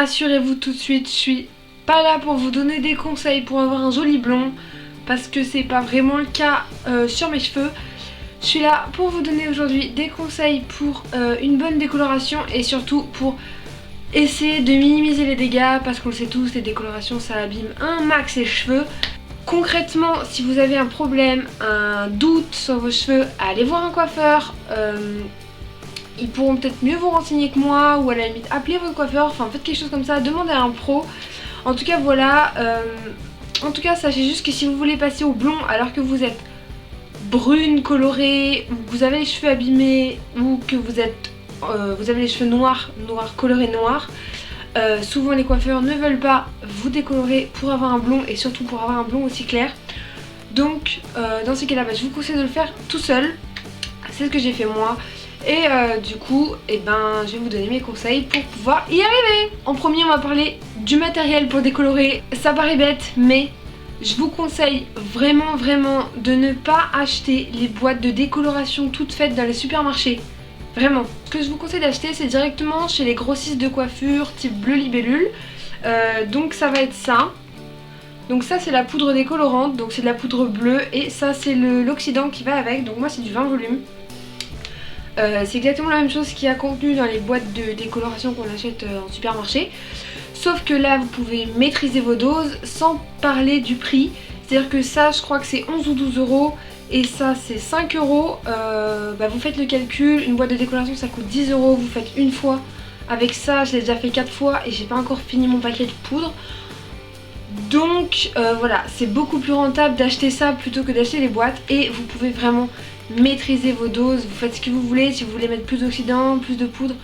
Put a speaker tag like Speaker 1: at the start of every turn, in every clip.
Speaker 1: rassurez-vous tout de suite, je suis pas là pour vous donner des conseils pour avoir un joli blond, parce que c'est pas vraiment le cas sur mes cheveux. Je suis là pour vous donner aujourd'hui des conseils pour une bonne décoloration et surtout pour essayer de minimiser les dégâts, parce qu'on le sait tous, les décolorations ça abîme un max les cheveux. Concrètement, si vous avez un problème, un doute sur vos cheveux, allez voir un coiffeur. Ils pourront peut-être mieux vous renseigner que moi, ou à la limite appeler votre coiffeur, enfin faites quelque chose comme ça, demandez à un pro. En tout cas voilà, en tout cas sachez juste que si vous voulez passer au blond alors que vous êtes brune, colorée, ou que vous avez les cheveux abîmés, ou que vous avez les cheveux noirs, colorés noirs, souvent les coiffeurs ne veulent pas vous décolorer pour avoir un blond et surtout pour avoir un blond aussi clair. Donc dans ces cas-là, je vous conseille de le faire tout seul. C'est ce que j'ai fait moi. Et du coup, je vais vous donner mes conseils pour pouvoir y arriver. En premier, on va parler du matériel pour décolorer. Ça paraît bête, mais je vous conseille vraiment de ne pas acheter les boîtes de décoloration toutes faites dans les supermarchés. Vraiment. Ce que je vous conseille d'acheter, c'est directement chez les grossistes de coiffure type Bleu Libellule. Donc ça va être ça. Donc ça c'est la poudre décolorante, donc c'est de la poudre bleue. Et ça c'est l'oxydant qui va avec, donc moi c'est du 20 volumes. C'est exactement la même chose qu'il y a contenu dans les boîtes de décoloration qu'on achète en supermarché. Sauf que là vous pouvez maîtriser vos doses sans parler du prix. C'est-à-dire que ça je crois que c'est 11 ou 12 euros. Et ça c'est 5 euros. Vous faites le calcul, une boîte de décoloration ça coûte 10 euros. Vous faites une fois. Avec ça je l'ai déjà fait 4 fois et j'ai pas encore fini mon paquet de poudre. Donc voilà, c'est beaucoup plus rentable d'acheter ça plutôt que d'acheter les boîtes. Et vous pouvez vraiment maîtriser vos doses, vous faites ce que vous voulez. Si vous voulez mettre plus d'oxydant, plus de poudre,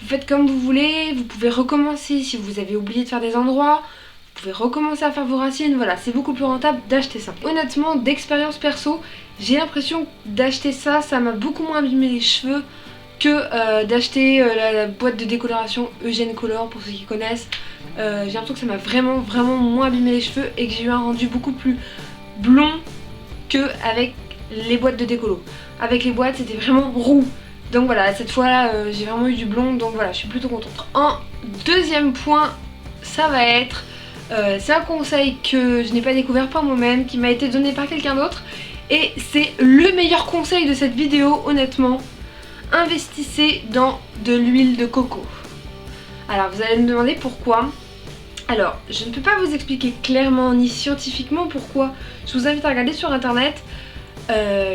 Speaker 1: vous faites comme vous voulez. Vous pouvez recommencer si vous avez oublié de faire des endroits. Vous pouvez recommencer à faire vos racines. Voilà, c'est beaucoup plus rentable d'acheter ça. Honnêtement, d'expérience perso, j'ai l'impression d'acheter ça, ça m'a beaucoup moins abîmé les cheveux que d'acheter la boîte de décoloration Eugène Color pour ceux qui connaissent. J'ai l'impression que ça m'a vraiment moins abîmé les cheveux et que j'ai eu un rendu beaucoup plus blond qu'avec les boîtes de décolo. Avec les boîtes c'était vraiment roux. Donc voilà, cette fois là j'ai vraiment eu du blond, donc voilà, je suis plutôt contente. En deuxième point, ça va être, c'est un conseil que je n'ai pas découvert par moi-même, qui m'a été donné par quelqu'un d'autre. Et c'est le meilleur conseil de cette vidéo, honnêtement. Investissez dans de l'huile de coco. Alors vous allez me demander pourquoi. Alors je ne peux pas vous expliquer clairement ni scientifiquement pourquoi. Je vous invite à regarder sur internet.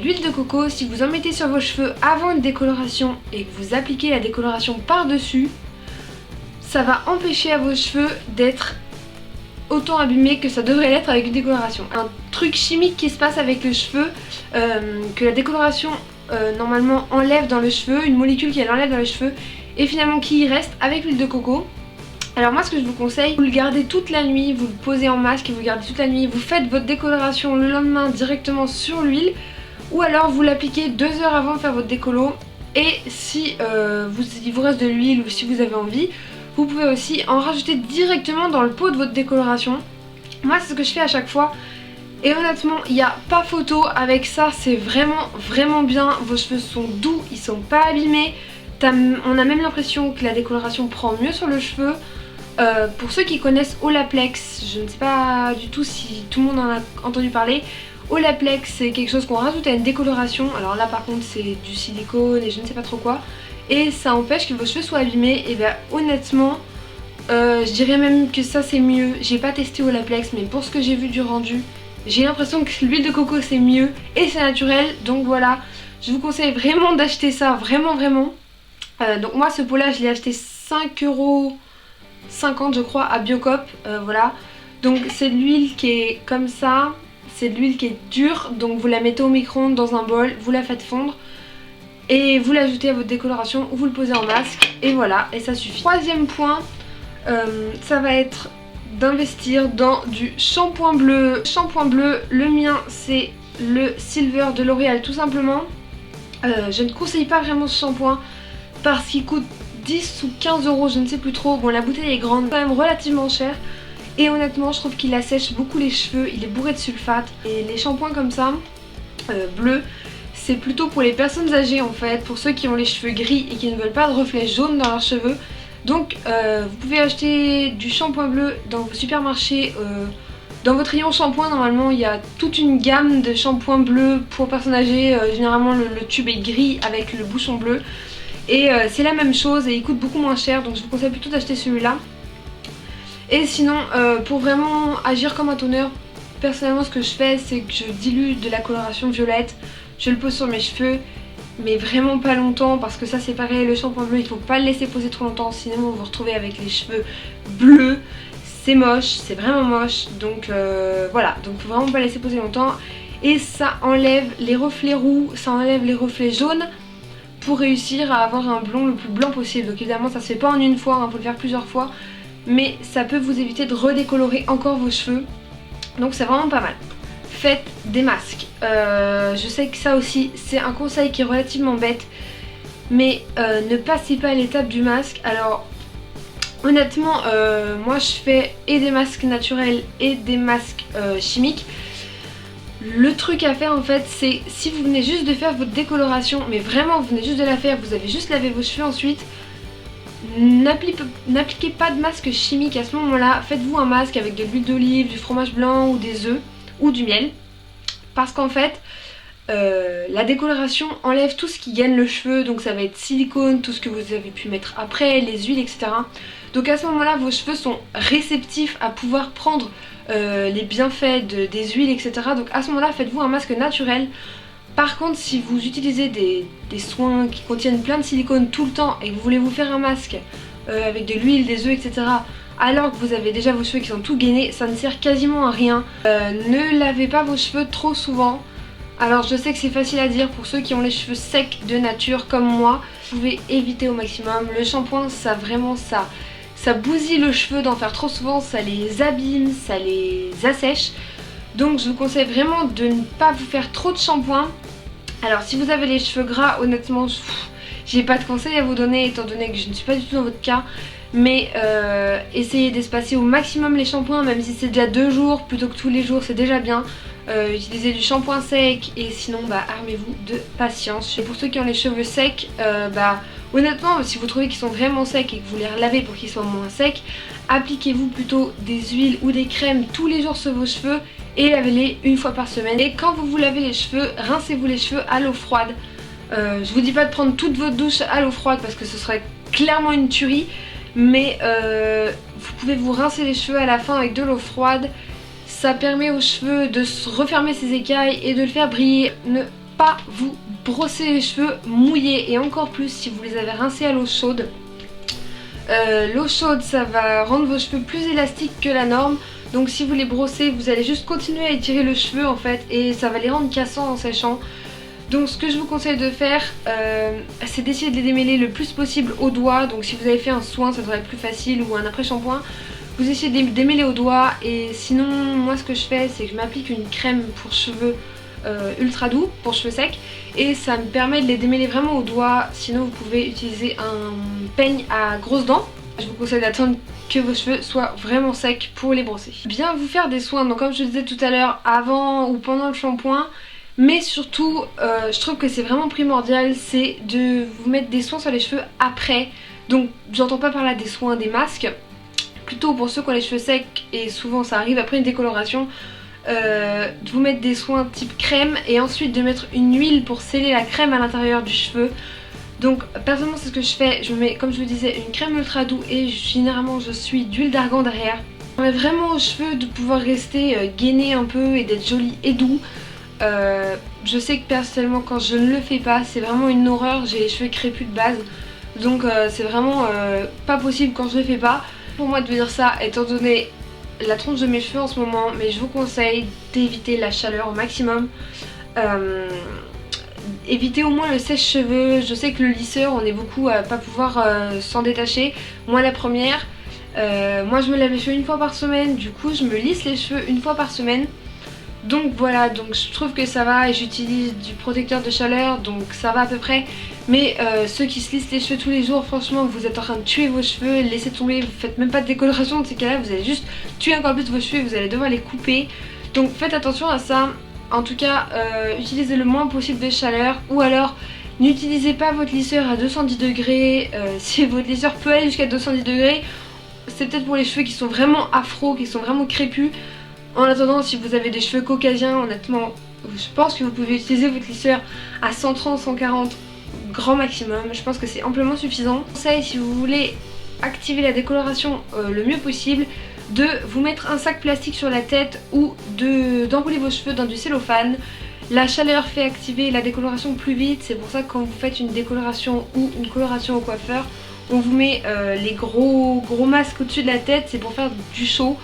Speaker 1: L'huile de coco, si vous en mettez sur vos cheveux avant une décoloration et que vous appliquez la décoloration par-dessus, ça va empêcher à vos cheveux d'être autant abîmés que ça devrait l'être avec une décoloration. Un truc chimique qui se passe avec le cheveu, que la décoloration normalement enlève dans le cheveu, une molécule qu'elle enlève dans les cheveux et finalement qui y reste avec l'huile de coco. Alors moi ce que je vous conseille, vous le gardez toute la nuit, vous le posez en masque et vous le gardez toute la nuit, vous faites votre décoloration le lendemain directement sur l'huile, ou alors vous l'appliquez 2 heures avant de faire votre décolo. Et si il vous reste de l'huile ou si vous avez envie, vous pouvez aussi en rajouter directement dans le pot de votre décoloration. Moi c'est ce que je fais à chaque fois et honnêtement il n'y a pas photo avec ça, c'est vraiment bien. Vos cheveux sont doux, ils sont pas abîmés, on a même l'impression que la décoloration prend mieux sur le cheveu. Pour ceux qui connaissent Olaplex, je ne sais pas du tout si tout le monde en a entendu parler. Olaplex c'est quelque chose qu'on rajoute à une décoloration. Alors là par contre c'est du silicone et je ne sais pas trop quoi. Et ça empêche que vos cheveux soient abîmés. Et honnêtement je dirais même que ça c'est mieux. J'ai pas testé Olaplex mais pour ce que j'ai vu du rendu, j'ai l'impression que l'huile de coco c'est mieux et c'est naturel. Donc voilà, je vous conseille vraiment d'acheter ça, vraiment. Donc moi ce pot là je l'ai acheté 5,50 € je crois à Biocop, voilà. Donc c'est de l'huile qui est comme ça, c'est de l'huile qui est dure. Donc vous la mettez au micro-ondes dans un bol, vous la faites fondre et vous l'ajoutez à votre décoloration ou vous le posez en masque et voilà, et ça suffit. Troisième point, ça va être d'investir dans du shampoing bleu. Shampoing bleu, le mien c'est le Silver de L'Oréal tout simplement. Je ne conseille pas vraiment ce shampoing parce qu'il coûte 10 ou 15 €, je ne sais plus trop. Bon la bouteille est grande, quand même relativement chère. Et honnêtement je trouve qu'il assèche beaucoup les cheveux, il est bourré de sulfate. Et les shampoings comme ça, bleus, c'est plutôt pour les personnes âgées en fait. Pour ceux qui ont les cheveux gris et qui ne veulent pas de reflets jaunes dans leurs cheveux, Donc vous pouvez acheter du shampoing bleu dans vos supermarchés. Dans votre rayon shampoing, normalement il y a toute une gamme de shampoings bleus pour personnes âgées. Généralement le tube est gris avec le bouchon bleu. Et c'est la même chose et il coûte beaucoup moins cher, donc je vous conseille plutôt d'acheter celui-là. Et sinon pour vraiment agir comme un toner, personnellement ce que je fais c'est que je dilue de la coloration violette, je le pose sur mes cheveux, mais vraiment pas longtemps parce que ça c'est pareil, le shampoing bleu il faut pas le laisser poser trop longtemps, sinon vous vous retrouvez avec les cheveux bleus. C'est moche, c'est vraiment moche, donc voilà, donc faut vraiment pas laisser poser longtemps. Et ça enlève les reflets roux, ça enlève les reflets jaunes pour réussir à avoir un blond le plus blanc possible. Donc évidemment ça se fait pas en une fois, faut le faire plusieurs fois, mais ça peut vous éviter de redécolorer encore vos cheveux, donc c'est vraiment pas mal. Faites des masques, je sais que ça aussi c'est un conseil qui est relativement bête, mais ne passez pas à l'étape du masque. Alors honnêtement, moi je fais et des masques naturels et des masques chimiques. Le truc à faire en fait, c'est si vous venez juste de faire votre décoloration, mais vraiment vous venez juste de la faire, vous avez juste lavé vos cheveux ensuite, n'appliquez pas de masque chimique à ce moment-là. Faites-vous un masque avec de l'huile d'olive, du fromage blanc ou des œufs ou du miel. Parce qu'en fait, la décoloration enlève tout ce qui gagne le cheveu, donc ça va être silicone, tout ce que vous avez pu mettre après, les huiles, etc. Donc à ce moment-là, vos cheveux sont réceptifs à pouvoir prendre les bienfaits des huiles, etc. Donc à ce moment-là, faites-vous un masque naturel. Par contre, si vous utilisez des soins qui contiennent plein de silicone tout le temps et que vous voulez vous faire un masque avec de l'huile, des œufs, etc., alors que vous avez déjà vos cheveux qui sont tout gainés, ça ne sert quasiment à rien. Ne lavez pas vos cheveux trop souvent. Alors je sais que c'est facile à dire pour ceux qui ont les cheveux secs de nature comme moi, vous pouvez éviter au maximum. Le shampoing, ça bousille le cheveu d'en faire trop souvent, ça les abîme, ça les assèche. Donc je vous conseille vraiment de ne pas vous faire trop de shampoing. Alors si vous avez les cheveux gras, honnêtement, j'ai pas de conseils à vous donner étant donné que je ne suis pas du tout dans votre cas. Mais essayez d'espacer au maximum les shampoings, même si c'est déjà 2 jours plutôt que tous les jours, c'est déjà bien. Utilisez du shampoing sec et sinon armez-vous de patience. Et pour ceux qui ont les cheveux secs, honnêtement si vous trouvez qu'ils sont vraiment secs et que vous les relavez pour qu'ils soient moins secs, appliquez-vous plutôt des huiles ou des crèmes tous les jours sur vos cheveux et lavez-les une fois par semaine. Et quand vous vous lavez les cheveux, rincez-vous les cheveux à l'eau froide. Je vous dis pas de prendre toute votre douche à l'eau froide parce que ce serait clairement une tuerie, mais vous pouvez vous rincer les cheveux à la fin avec de l'eau froide. Ça permet aux cheveux de se refermer ses écailles et de le faire briller. Ne pas vous brosser les cheveux mouillés, et encore plus si vous les avez rincés à l'eau chaude. L'eau chaude, ça va rendre vos cheveux plus élastiques que la norme. Donc si vous les brossez, vous allez juste continuer à étirer le cheveu en fait, et ça va les rendre cassants en séchant. Donc ce que je vous conseille de faire, c'est d'essayer de les démêler le plus possible au doigt. Donc si vous avez fait un soin, ça devrait être plus facile, ou un après-shampoing, vous essayez de les démêler au doigt. Et sinon, moi ce que je fais, c'est que je m'applique une crème pour cheveux ultra doux, pour cheveux secs, et ça me permet de les démêler vraiment au doigt. Sinon vous pouvez utiliser un peigne à grosses dents. Je vous conseille d'attendre que vos cheveux soient vraiment secs pour les brosser. Bien vous faire des soins, donc comme je disais tout à l'heure, avant ou pendant le shampoing. Mais surtout, je trouve que c'est vraiment primordial, c'est de vous mettre des soins sur les cheveux après. Donc j'entends pas par là des soins, des masques, plutôt pour ceux qui ont les cheveux secs, et souvent ça arrive après une décoloration, de vous mettre des soins type crème et ensuite de mettre une huile pour sceller la crème à l'intérieur du cheveu. Donc personnellement c'est ce que je fais, je mets, comme je vous disais, une crème ultra doux et généralement je suis d'huile d'argan derrière. Ça permet vraiment aux cheveux de pouvoir rester gainés un peu et d'être jolis et doux. Je sais que personnellement quand je ne le fais pas, c'est vraiment une horreur, j'ai les cheveux crépus de base. Donc c'est vraiment pas possible quand je le fais pas. Pour moi de dire ça, étant donné la tronche de mes cheveux en ce moment, mais je vous conseille d'éviter la chaleur au maximum. Évitez au moins le sèche-cheveux. Je sais que le lisseur, on est beaucoup à pas pouvoir s'en détacher. Moi la première, moi je me lave les cheveux une fois par semaine, du coup je me lisse les cheveux une fois par semaine. Donc voilà, donc je trouve que ça va, et j'utilise du protecteur de chaleur, donc ça va à peu près. Mais ceux qui se lissent les cheveux tous les jours, franchement vous êtes en train de tuer vos cheveux, laissez tomber, vous faites même pas de décoloration de ces cas là, vous allez juste tuer encore plus vos cheveux et vous allez devoir les couper. Donc faites attention à ça. En tout cas utilisez le moins possible de chaleur, ou alors N'utilisez pas votre lisseur à 210 degrés. Si votre lisseur peut aller jusqu'à 210 degrés, c'est peut-être pour les cheveux qui sont vraiment afro, qui sont vraiment crépus. En attendant, si vous avez des cheveux caucasiens, honnêtement, je pense que vous pouvez utiliser votre lisseur à 130, 140 grand maximum. Je pense que c'est amplement suffisant. Conseil, si vous voulez activer la décoloration le mieux possible, de vous mettre un sac plastique sur la tête ou d'enrouler vos cheveux dans du cellophane. La chaleur fait activer la décoloration plus vite, c'est pour ça que quand vous faites une décoloration ou une coloration au coiffeur, on vous met les gros masques au-dessus de la tête, c'est pour faire du chaud,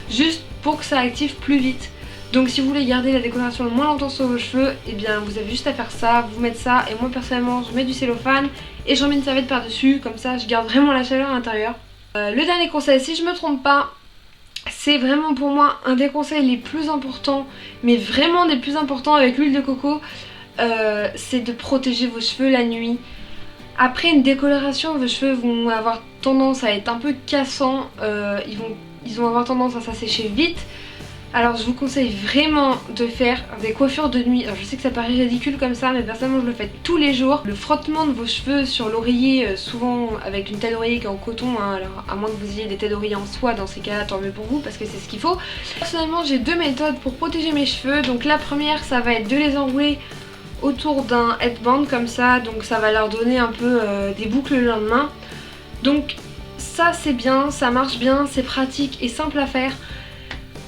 Speaker 1: juste pour que ça active plus vite. Donc si vous voulez garder la décoloration le moins longtemps sur vos cheveux, et bien vous avez juste à faire ça, vous mettre ça, et moi personnellement je mets du cellophane et je remets une serviette par dessus, comme ça je garde vraiment la chaleur à l'intérieur. Le dernier conseil, si je me trompe pas, c'est vraiment pour moi un des conseils les plus importants, mais vraiment des plus importants avec l'huile de coco, c'est de protéger vos cheveux la nuit. Après une décoloration, vos cheveux vont avoir tendance à être un peu cassants, ils vont avoir tendance à s'assécher vite. Alors je vous conseille vraiment de faire des coiffures de nuit. Alors je sais que ça paraît ridicule comme ça, mais personnellement je le fais tous les jours. Le frottement de vos cheveux sur l'oreiller, souvent avec une tête d'oreiller qui est en coton, hein, alors à moins que vous ayez des têtes d'oreiller en soie, dans ces cas-là tant mieux pour vous parce que c'est ce qu'il faut. Personnellement j'ai deux méthodes pour protéger mes cheveux. Donc la première, ça va être de les enrouler autour d'un headband comme ça, donc ça va leur donner un peu des boucles le lendemain. Donc ça c'est bien, ça marche bien, c'est pratique et simple à faire.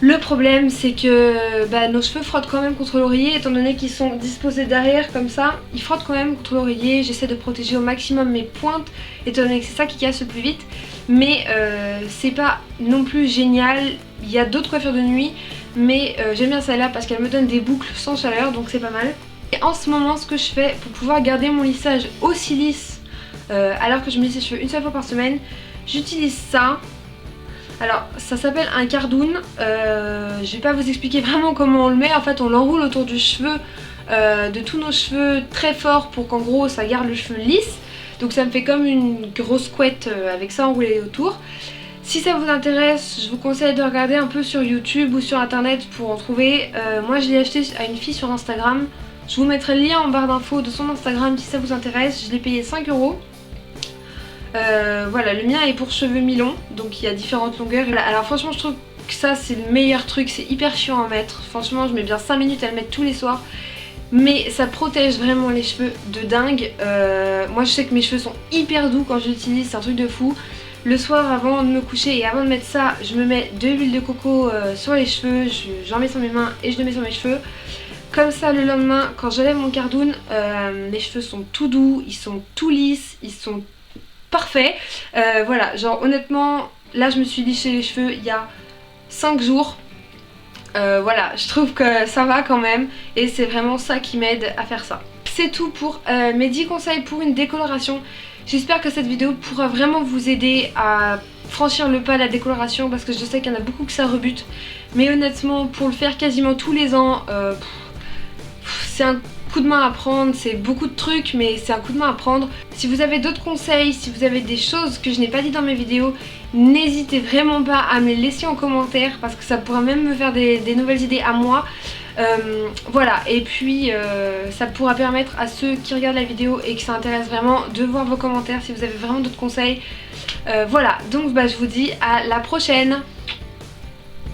Speaker 1: Le problème c'est que nos cheveux frottent quand même contre l'oreiller, étant donné qu'ils sont disposés derrière comme ça, ils frottent quand même contre l'oreiller. J'essaie de protéger au maximum mes pointes, étant donné que c'est ça qui casse le plus vite, mais c'est pas non plus génial. Il y a d'autres coiffures de nuit, mais j'aime bien celle-là parce qu'elle me donne des boucles sans chaleur, donc c'est pas mal. Et en ce moment, ce que je fais pour pouvoir garder mon lissage aussi lisse, alors que je me lisse les cheveux une seule fois par semaine, j'utilise ça. Alors ça s'appelle un cardoon, je vais pas vous expliquer vraiment comment on le met. En fait on l'enroule autour du cheveu, de tous nos cheveux très fort pour qu'en gros ça garde le cheveu lisse. Donc ça me fait comme une grosse couette avec ça enroulé autour. Si ça vous intéresse, je vous conseille de regarder un peu sur YouTube ou sur internet pour en trouver. Moi je l'ai acheté à une fille sur Instagram. Je vous mettrai le lien en barre d'infos de son Instagram si ça vous intéresse. Je l'ai payé 5 €. Voilà, le mien est pour cheveux mi-longs, donc il y a différentes longueurs. Alors franchement je trouve que ça c'est le meilleur truc, c'est hyper chiant à mettre. Franchement je mets bien 5 minutes à le mettre tous les soirs. Mais ça protège vraiment les cheveux de dingue. Moi je sais que mes cheveux sont hyper doux quand je l'utilise, c'est un truc de fou. Le soir avant de me coucher et avant de mettre ça, je me mets de l'huile de coco sur les cheveux, j'en mets sur mes mains et je le mets sur mes cheveux. Comme ça le lendemain quand j'enlève mon cardoon, mes cheveux sont tout doux, ils sont tout lisses, ils sont parfaits. Voilà, genre honnêtement, là je me suis lissé les cheveux il y a 5 jours. Voilà, je trouve que ça va quand même et c'est vraiment ça qui m'aide à faire ça. C'est tout pour mes 10 conseils pour une décoloration. J'espère que cette vidéo pourra vraiment vous aider à franchir le pas de la décoloration parce que je sais qu'il y en a beaucoup que ça rebute. Mais honnêtement, pour le faire quasiment tous les ans, c'est un coup de main à prendre, c'est beaucoup de trucs mais c'est un coup de main à prendre. Si vous avez d'autres conseils, si vous avez des choses que je n'ai pas dit dans mes vidéos, n'hésitez vraiment pas à me les laisser en commentaire parce que ça pourra même me faire des nouvelles idées à moi. Voilà, et puis ça pourra permettre à ceux qui regardent la vidéo et qui s'intéressent vraiment de voir vos commentaires si vous avez vraiment d'autres conseils. Voilà, donc je vous dis à la prochaine.